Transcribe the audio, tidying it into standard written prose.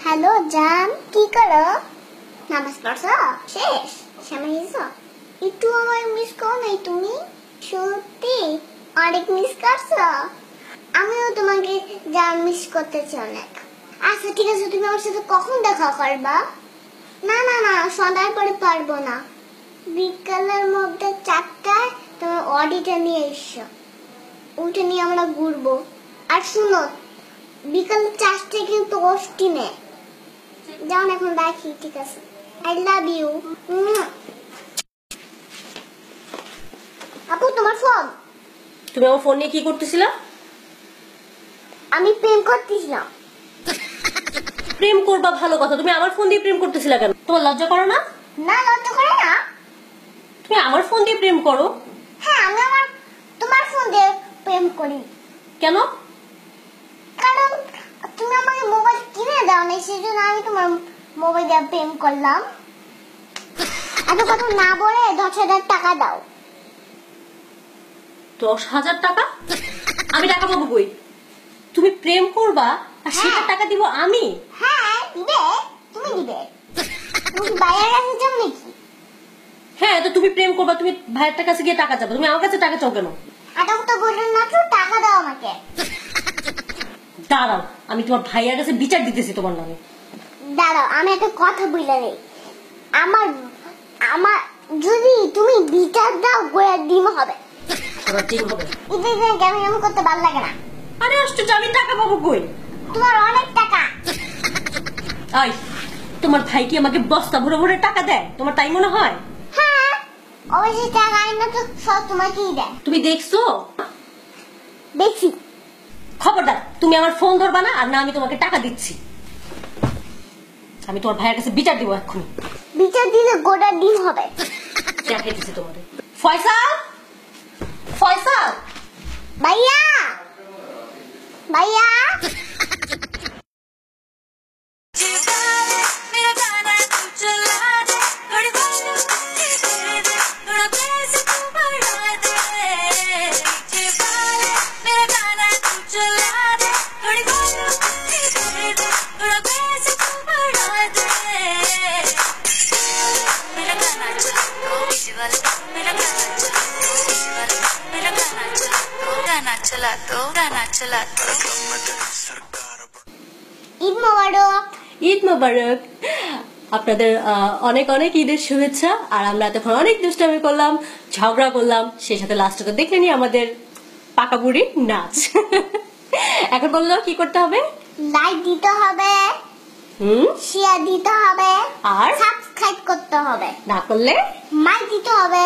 Hello জান, কি করো? নামাজ পড়ছো? শেষ সময় হয়েছে? একটু আমার মিস করো নাই তুমি? সত্যি অনেক মিস করছো। আমিও তোমাকে জান মিস করতেছি অনেক। আচ্ছা ঠিক আছে, তুমি আমার সাথে কখন দেখা করবা? না না না, সন্ধ্যার পরে পারবো না। বিকালের মধ্যে 4টায় তোমার অডিটা নিয়ে এসো, ওটা নিয়ে আমরা ঘুরবো। আর শুনো, বিকাল 4টায় কিন্তু অষ্টি নেই। যাও এখন রাখি, ঠিক আছে? I love you. আপু তোমার ফোন। তুমি আমার ফোন নিয়ে কি করতেছিলা? আমি প্রেম করতেছিলাম। প্রেম করবা ভালো কথা, তুমি আমার ফোন দিয়ে প্রেম করতেছিলা কেন? তোমার লজ্জা করো না? না, লজ্জা করে না। তুমি আমার ফোন দিয়ে প্রেম করো? হ্যাঁ, আমি তোমার ফোন দিয়ে প্রেম করি। কেন? কারণ তুমি আমাকে মোবাইল কিনে দাও না, সেজন্য আমি তোমার মোবাইল দিয়ে প্রেম করলাম। এত কথা না বলে 10,000 টাকা দাও। 10,000 টাকা? আমি টাকা পাবো কই? তুমি প্রেম করবা আর সেটা টাকা দিব আমি? হ্যাঁ দিবে, তুমি দিবে। তুমি বাইরের কাছে যাও নাকি? হ্যাঁ, তো তুমি প্রেম করবা, তুমি ভাইয়ের কাছে গিয়ে টাকা চাবা, তুমি আমার কাছে টাকা চাও কেন? এটা তো বললেন না, তো টাকা দাও আমাকে। দাঁড়াও, আমি তোমার ভাইয়ের কাছে বিচার দিতেছি তোমার নামে। দাঁড়াও, আমি একটা কথা বলে নেই। আমার আমার যদি তুমি বিচার দাও, গোয়া ডিম হবে। তোমার ডিম হবে? এটা কেমন কেমন করতে ভালো লাগে না। আরে আশ্চর্য, আমি টাকা পাবো কই? তোমার অনেক টাকা। আই, তোমার ভাই কি আমাকে বস্তা ভরে ভরে টাকা দেয়? তোমার তাই মনে হয়? হ্যাঁ, অবশ্যই টাকা আইনা তো সব তোমাকেই দেয়। তুমি দেখছো? দেখছি। খবরদার, তুমি আমার ফোন ধরবা না, আর না আমি তোমাকে টাকা দিচ্ছি। আমি তোমার ভাইয়ের কাছে বিচার দিব এক্ষুনি। বিচার দিলে গোটা ডিম হবে। দেখাইতেছি তোমাদের। ফয়সাল, ফয়সাল, ভাইয়া, ভাইয়া। ঈদ মোবারক। ঈদ মোবারক। আপনাদের অনেক অনেক ঈদের শুভেচ্ছা। আর আমরা এতক্ষণ অনেক দুষ্টামি করলাম, ঝগড়া করলাম, সেই সাথে লাস্টে দেখলেনি আমাদের পাকা বুড়ি নাচ। এখন বললো কি করতে হবে? লাইক দিতে হবে, শেয়ার দিতে হবে, আর সাবস্ক্রাইব করতে হবে। না করলে মাইক দিতে হবে।